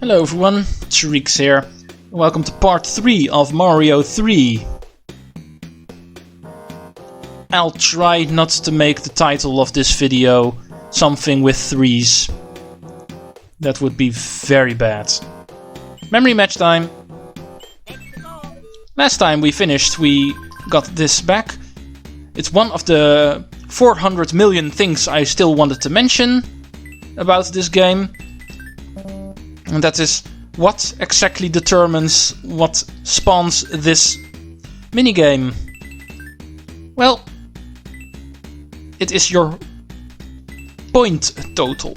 Hello everyone, Treecks here. Welcome to part 3 of Mario 3. I'll try not to make the title of this video something with threes. That would be very bad. Memory match time. Last time we finished, we got this back. It's one of the 400 million things I still wanted to mention about this game. And that is what exactly determines what spawns this minigame. Well, it is your point total.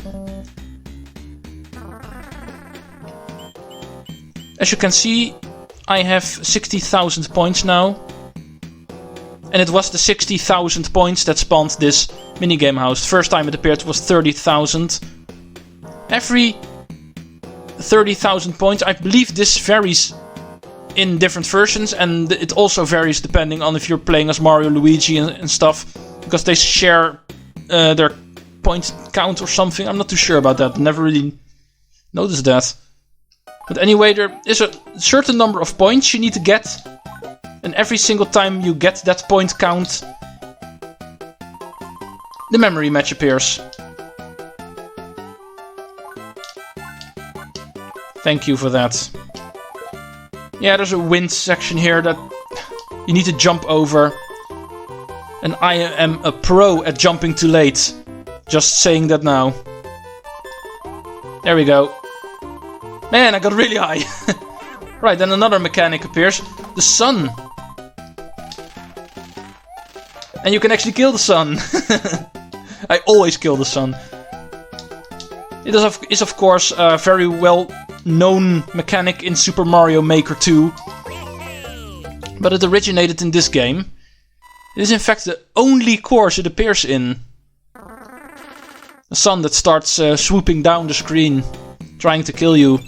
As you can see, I have 60,000 points now. And it was the 60,000 points that spawned this minigame house. First time it appeared was 30,000. Every 30,000 points, I believe this varies in different versions, and it also varies depending on if you're playing as Mario, Luigi and stuff, because they share their point count or something. I'm not too sure about that, never really noticed that. But anyway, there is a certain number of points you need to get, and every single time you get that point count, the memory match appears. Thank you for that. Yeah, there's a wind section here that you need to jump over. And I am a pro at jumping too late. Just saying that now. There we go. Man, I got really high. Right, then another mechanic appears. The sun. And you can actually kill the sun. I always kill the sun. It is of course a very well known mechanic in Super Mario Maker 2. But it originated in this game. It is in fact the only course it appears in. The sun that starts swooping down the screen, trying to kill you.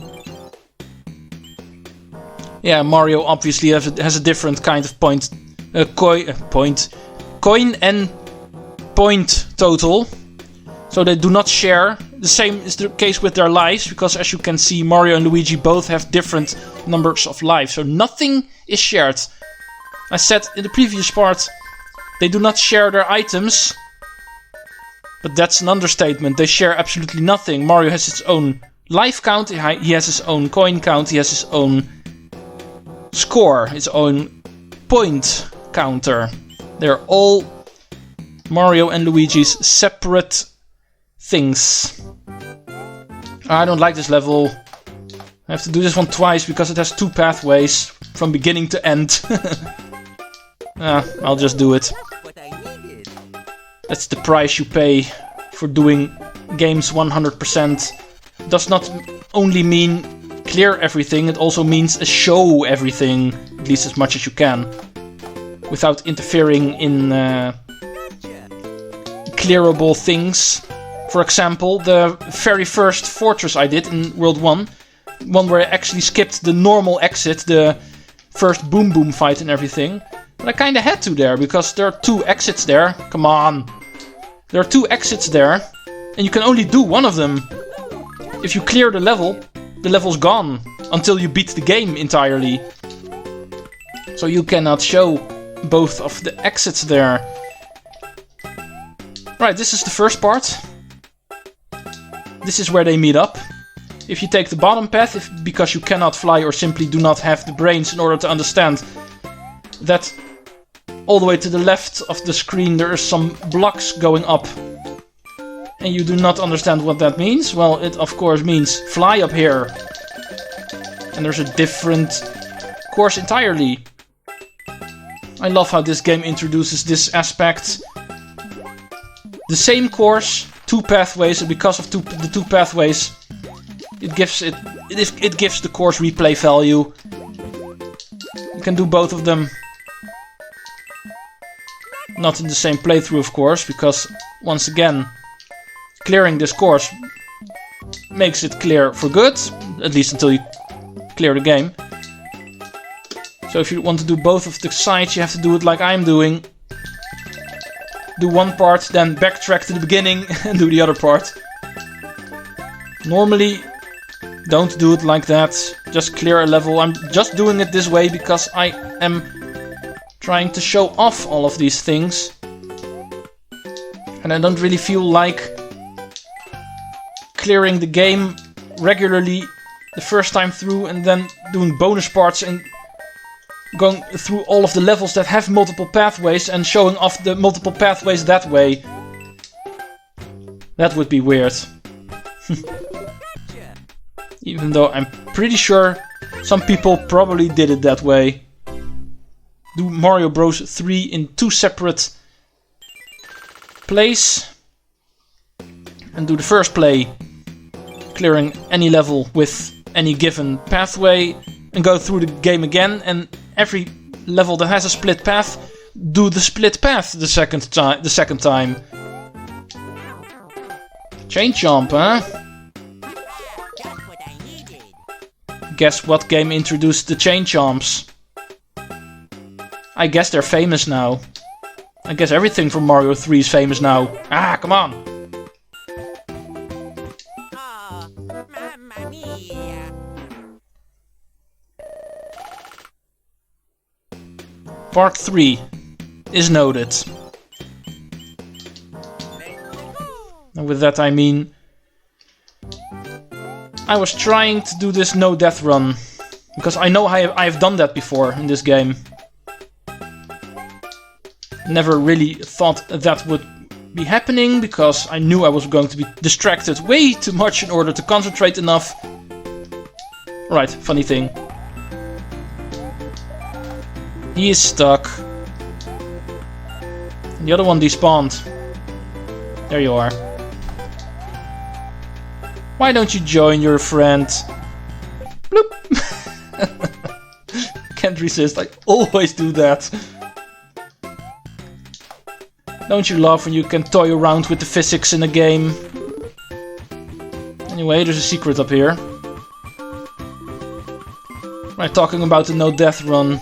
Yeah, Mario obviously has a different kind of coin and point total. So they do not share. The same is the case with their lives, because as you can see, Mario and Luigi both have different numbers of lives. So nothing is shared. I said in the previous part, they do not share their items. But that's an understatement. They share absolutely nothing. Mario has his own life count, he has his own coin count, he has his own score, his own point counter. They're all Mario and Luigi's separate things. I don't like this level. I have to do this one twice because it has two pathways from beginning to end. I'll just do it. That's the price you pay for doing games 100%. Does not only mean clear everything, it also means show everything, at least as much as you can, without interfering in clearable things. For example, the very first fortress I did in World 1, one where I actually skipped the normal exit, the first boom boom fight and everything. But I kinda had to there, because there are two exits there. Come on! There are two exits there, and you can only do one of them. If you clear the level's gone, until you beat the game entirely. So you cannot show both of the exits there. Right, this is the first part. This is where they meet up. If you take the bottom path, because you cannot fly or simply do not have the brains in order to understand that all the way to the left of the screen there are some blocks going up, and you do not understand what that means, well, it of course means fly up here. And there's a different course entirely. I love how this game introduces this aspect. The same course, two pathways, and because of the two pathways, it gives the course replay value. You can do both of them. Not in the same playthrough, of course, because once again, clearing this course makes it clear for good, at least until you clear the game. So if you want to do both of the sides, you have to do it like I'm doing. Do one part, then backtrack to the beginning and do the other part. Normally, Don't do it like that. Just clear a level. I'm just doing it this way because I am trying to show off all of these things. And I don't really feel like clearing the game regularly the first time through and then doing bonus parts and going through all of the levels that have multiple pathways and showing off the multiple pathways that way. That would be weird. Even though I'm pretty sure some people probably did it that way. Do Mario Bros 3 in 2 separate plays. And do the first play clearing any level with any given pathway. And go through the game again. And every level that has a split path, do the split path the second time. Chain jump, huh? Guess what game introduced the chain jumps? I guess they're famous now. I guess everything from Mario 3 is famous now. Ah, come on! Oh, mamma mia. Part 3 is noted. And with that I mean I was trying to do this no death run, because I know I've done that before in this game. Never really thought that would be happening, because I knew I was going to be distracted way too much in order to concentrate enough. Right, funny thing. He is stuck. And the other one despawned. There you are. Why don't you join your friend? Bloop! Can't resist, I always do that. Don't you love when you can toy around with the physics in a game? Anyway, there's a secret up here. Right, talking about the no death run.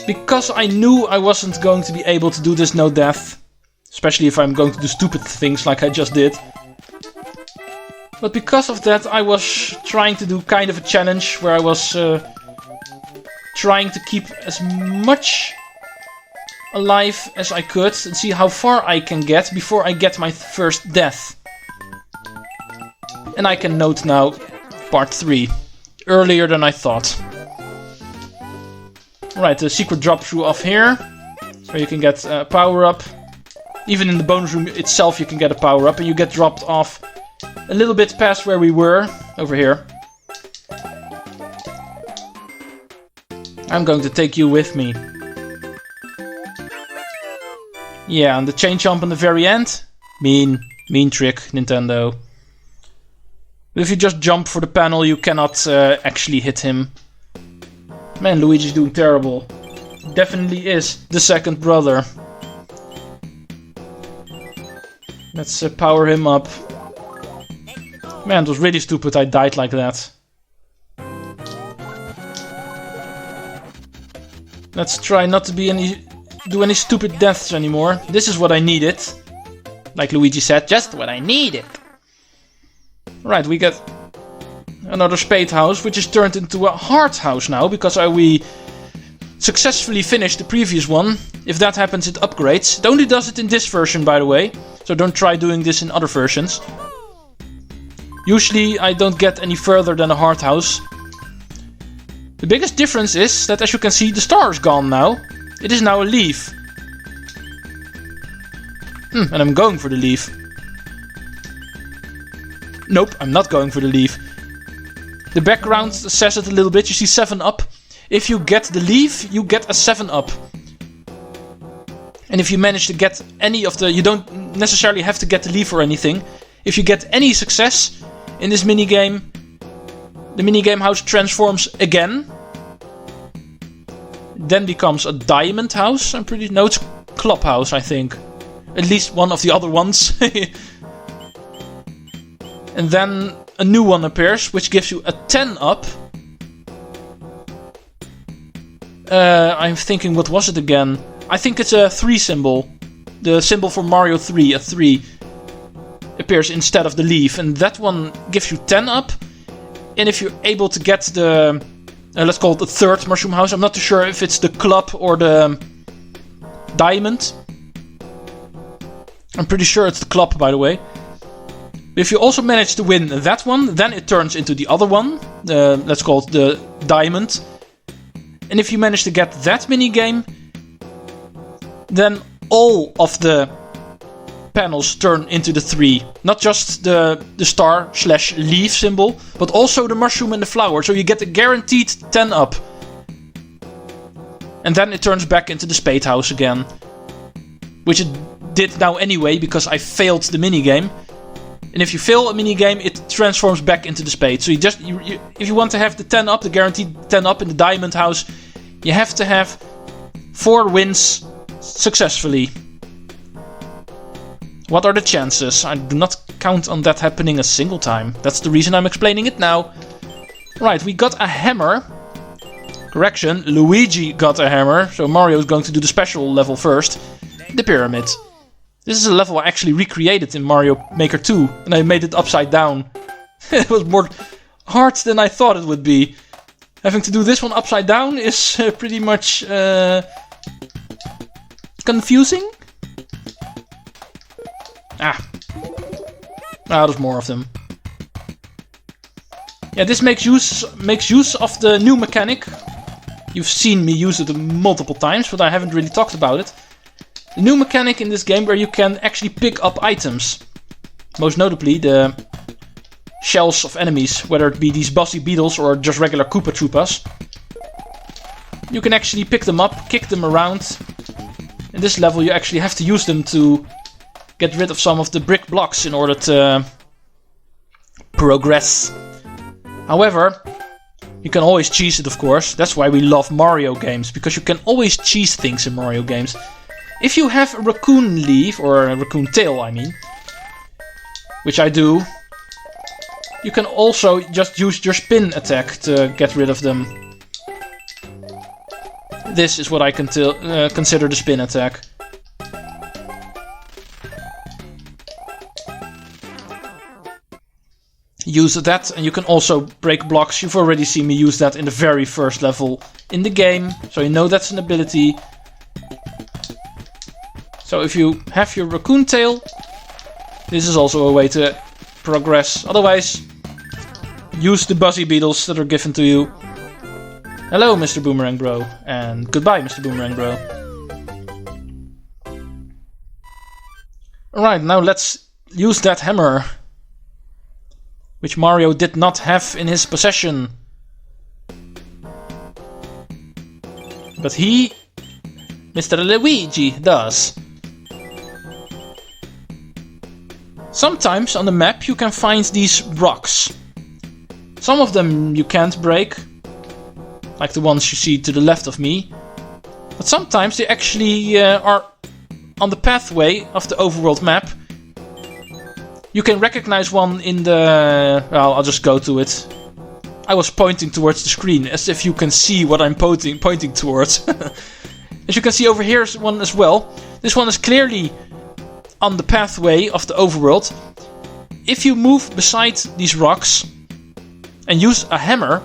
Because I knew I wasn't going to be able to do this no death. Especially if I'm going to do stupid things like I just did. But because of that, I was trying to do kind of a challenge where I was trying to keep as much alive as I could and see how far I can get before I get my first death. And I can note now part 3, earlier than I thought. Right, the secret drop through off here, so you can get a power up. Even in the bonus room itself you can get a power up, and you get dropped off a little bit past where we were, over here. I'm going to take you with me. Yeah, and the chain jump on the very end? Mean trick, Nintendo. If you just jump for the panel, you cannot actually hit him. Man, Luigi's doing terrible. Definitely is the second brother. Let's power him up. Man, it was really stupid I died like that. Let's try not to do any stupid deaths anymore. This is what I needed. Like Luigi said, just what I needed. Right, we get another spade house, which is turned into a heart house now, because we successfully finished the previous one. If that happens, it upgrades. It only does it in this version, by the way, so don't try doing this in other versions. Usually I don't get any further than a heart house. The biggest difference is that, as you can see, the star is gone now. It is now a leaf. And I'm going for the leaf. Nope, I'm not going for the leaf. The background says it a little bit. You see 7 up. If you get the leaf, you get a 7 up. And if you manage to get any of the... You don't necessarily have to get the leaf or anything. If you get any success in this minigame, the minigame house transforms again. Then becomes a diamond house. No, it's clubhouse, I think. At least one of the other ones. And then a new one appears, which gives you a 10 up. I'm thinking, what was it again? I think it's a 3 symbol. The symbol for Mario 3, a 3. appears instead of the leaf, and that one gives you 10 up. And if you're able to get the, let's call it the third mushroom house, I'm not too sure if it's the club or the diamond. I'm pretty sure it's the club, by the way. If you also manage to win that one, then it turns into the other one. Let's call it the diamond. And if you manage to get that minigame, then all of the panels turn into the 3. Not just the star/leaf symbol, but also the mushroom and the flower. So you get a guaranteed 10 up. And then it turns back into the spade house again. Which it did now anyway, because I failed the minigame. And if you fail a minigame, it transforms back into the spade. So if you want to have the 10 up, the guaranteed 10 up in the diamond house, you have to have 4 wins successfully. What are the chances? I do not count on that happening a single time. That's the reason I'm explaining it now. Right, we got a hammer. Correction, Luigi got a hammer. So Mario is going to do the special level first. The pyramid. This is a level I actually recreated in Mario Maker 2. And I made it upside down. It was more hard than I thought it would be. Having to do this one upside down is pretty much confusing. There's more of them. Yeah, this makes use of the new mechanic. You've seen me use it multiple times, but I haven't really talked about it. The new mechanic in this game where you can actually pick up items. Most notably the shells of enemies, whether it be these bossy beetles or just regular Koopa Troopas. You can actually pick them up, kick them around. In this level you actually have to use them to get rid of some of the brick blocks in order to progress. However, you can always cheese it, of course. That's why we love Mario games, because you can always cheese things in Mario games. If you have a raccoon leaf, or a raccoon tail, I mean, which I do, you can also just use your spin attack to get rid of them. This is what I consider the spin attack. Use that, and you can also break blocks. You've already seen me use that in the very first level in the game, so you know that's an ability. So if you have your raccoon tail, this is also a way to progress. Otherwise, use the buzzy beetles that are given to you. Hello, Mr. Boomerang Bro, and goodbye, Mr. Boomerang Bro. Alright, now let's use that hammer, which Mario did not have in his possession. But he, Mr. Luigi, does. Sometimes on the map you can find these rocks. Some of them you can't break, like the ones you see to the left of me. But sometimes they actually are on the pathway of the overworld map. You can recognize one in the... well, I'll just go to it. I was pointing towards the screen, as if you can see what I'm pointing towards. As you can see over here is one as well. This one is clearly on the pathway of the overworld. If you move beside these rocks and use a hammer,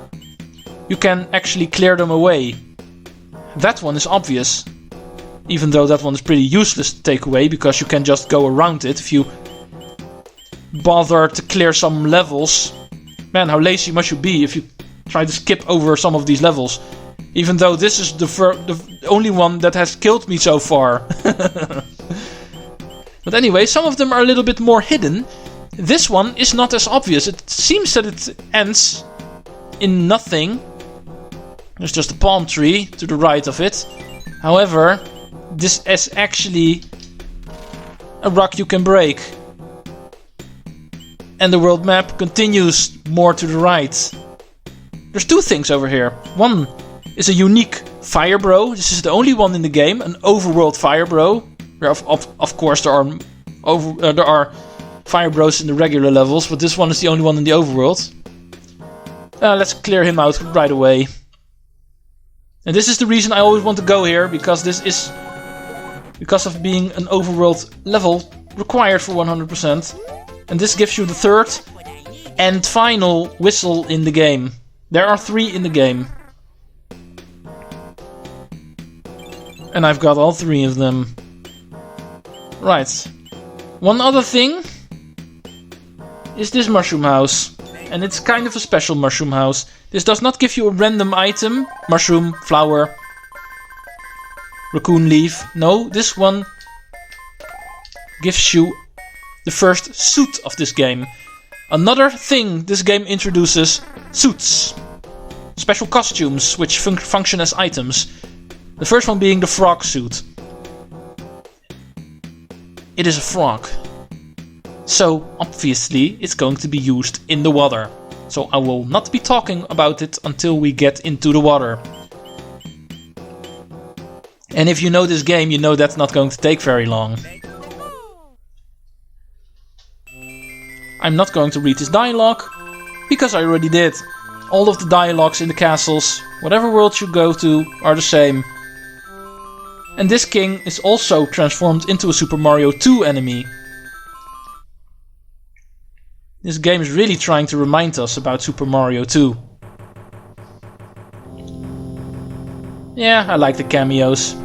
you can actually clear them away. That one is obvious, even though that one is pretty useless to take away, because you can just go around it if you bother to clear some levels. Man, how lazy must you be if you try to skip over some of these levels, even though this is the only one that has killed me so far. But anyway, some of them are a little bit more hidden. This one is not as obvious. It seems that it ends in nothing. There's just a palm tree to the right of it. However, this is actually a rock you can break. And the world map continues more to the right. There's two things over here. One is a unique fire bro. This is the only one in the game, an overworld fire bro. Of course there are fire bros in the regular levels, but this one is the only one in the overworld. Let's clear him out right away. And this is the reason I always want to go here, because this is, because of being an overworld level required for 100%. And this gives you the third and final whistle in the game. There are 3 in the game. And I've got all 3 of them. Right. One other thing is this mushroom house. And it's kind of a special mushroom house. This does not give you a random item. Mushroom, flower, raccoon leaf. No, this one gives you the first suit of this game. Another thing this game introduces: suits. Special costumes which function as items. The first one being the frog suit. It is a frog. So, obviously, it's going to be used in the water. So I will not be talking about it until we get into the water. And if you know this game, you know that's not going to take very long. I'm not going to read this dialogue, because I already did. All of the dialogues in the castles, whatever world you go to, are the same. And this king is also transformed into a Super Mario 2 enemy. This game is really trying to remind us about Super Mario 2. Yeah, I like the cameos.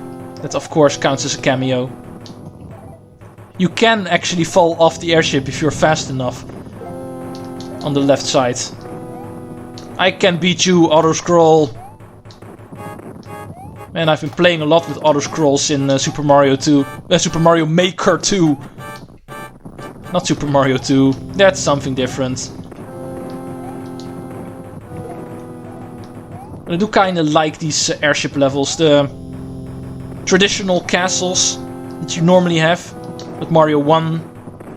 That of course counts as a cameo. You can actually fall off the airship if you're fast enough. On the left side. I can beat you, auto-scroll. Man, I've been playing a lot with auto-scrolls in Super Mario 2. Super Mario Maker 2. Not Super Mario 2. That's something different. I do kinda like these airship levels. The traditional castles that you normally have. With Mario 1,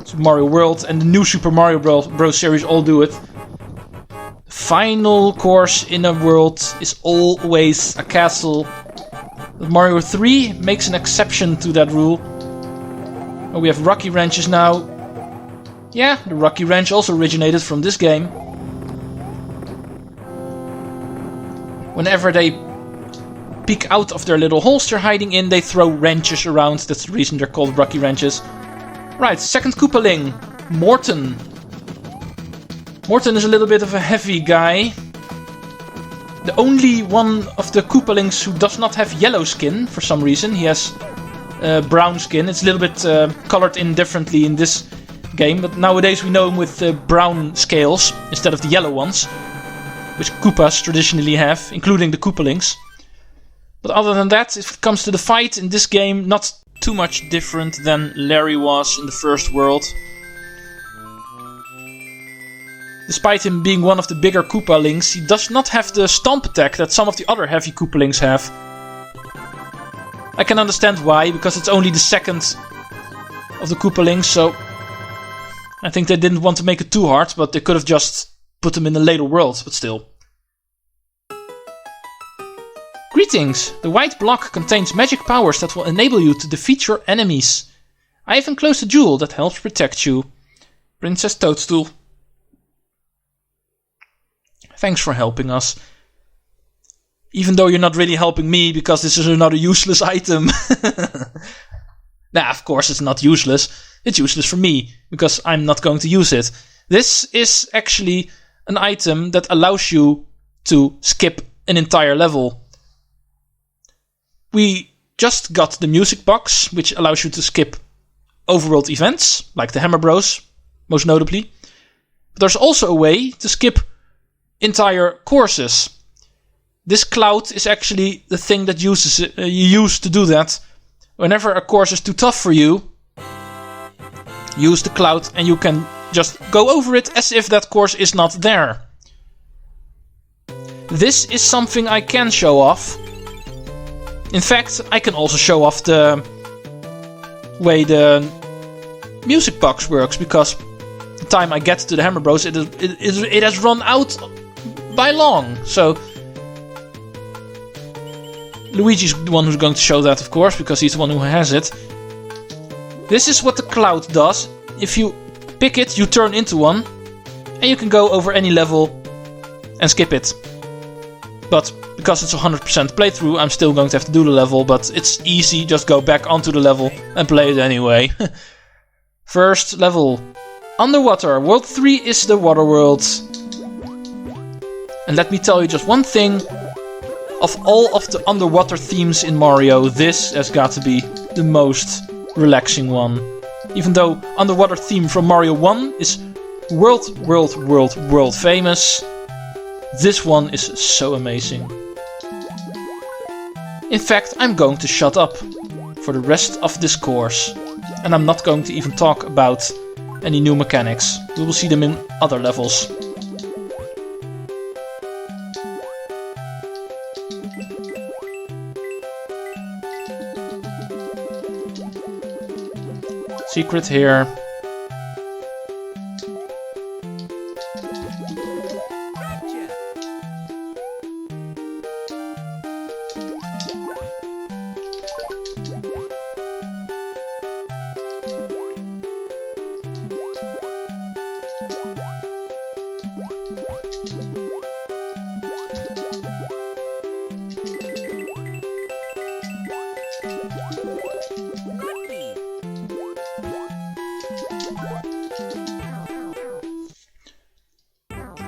Super Mario World, and the new Super Mario Bros. Series all do it. The final course in a world is always a castle. But Mario 3 makes an exception to that rule. Oh, we have Rocky Ranches now. Yeah, the Rocky Ranch also originated from this game. Whenever they peek out of their little holes they're hiding in, they throw wrenches around. That's the reason they're called Rocky Wrenches. Right, second Koopaling, Morton. Morton is a little bit of a heavy guy. The only one of the Koopalings who does not have yellow skin for some reason. He has brown skin. It's a little bit colored in differently in this game, but nowadays we know him with brown scales instead of the yellow ones, which Koopas traditionally have, including the Koopalings. But other than that, if it comes to the fight in this game, not too much different than Larry was in the first world. Despite him being one of the bigger Koopalings, he does not have the stomp attack that some of the other heavy Koopalings have. I can understand why, because it's only the second of the Koopalings, so I think they didn't want to make it too hard, but they could have just put him in a later world, but still. Greetings! The white block contains magic powers that will enable you to defeat your enemies. I have enclosed a jewel that helps protect you. Princess Toadstool. Thanks for helping us. Even though you're not really helping me, because this is another useless item. Nah, of course it's not useless. It's useless for me, because I'm not going to use it. This is actually an item that allows you to skip an entire level. We just got the music box, which allows you to skip overworld events, like the Hammer Bros, most notably. But there's also a way to skip entire courses. This cloud is actually the thing that you use to do that. Whenever a course is too tough for you, use the cloud and you can just go over it as if that course is not there. This is something I can show off. In fact, I can also show off the way the music box works, because the time I get to the Hammer Bros, it has run out by long. So Luigi's the one who's going to show that, of course, because he's the one who has it. This is what the cloud does. If you pick it, you turn into one, and you can go over any level and skip it. But because it's a 100% playthrough, I'm still going to have to do the level, but it's easy, just go back onto the level and play it anyway. First level. Underwater. World 3 is the water world. And let me tell you just one thing. Of all of the underwater themes in Mario, this has got to be the most relaxing one. Even though underwater theme from Mario 1 is world famous, this one is so amazing. In fact, I'm going to shut up for the rest of this course. And I'm not going to even talk about any new mechanics. We will see them in other levels. Secret here.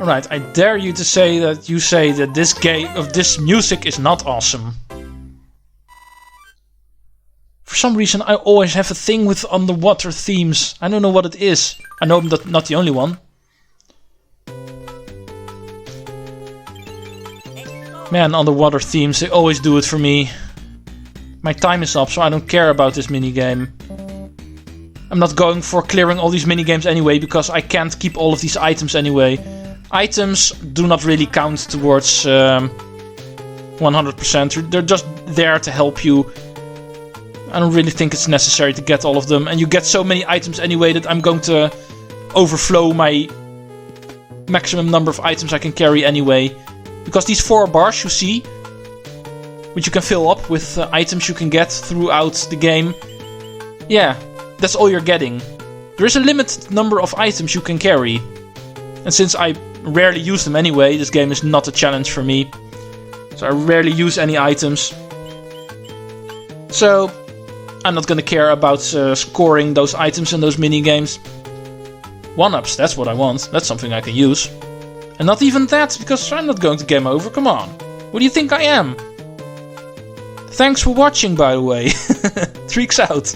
Alright, I dare you to say that this game of this music is not awesome. For some reason I always have a thing with underwater themes. I don't know what it is. I know I'm not the only one. Man, underwater themes, they always do it for me. My time is up, so I don't care about this minigame. I'm not going for clearing all these minigames anyway, because I can't keep all of these items anyway. Items do not really count towards 100%. They're just there to help you. I don't really think it's necessary to get all of them. And you get so many items anyway that I'm going to overflow my maximum number of items I can carry anyway. Because these 4 bars you see, which you can fill up with items you can get throughout the game. Yeah, that's all you're getting. There is a limited number of items you can carry. And since I rarely use them anyway, this game is not a challenge for me. So I rarely use any items. So I'm not gonna care about scoring those items in those minigames. 1-ups, that's what I want. That's something I can use. And not even that, because I'm not going to game over, come on. What do you think I am? Thanks for watching, by the way. Treecks out.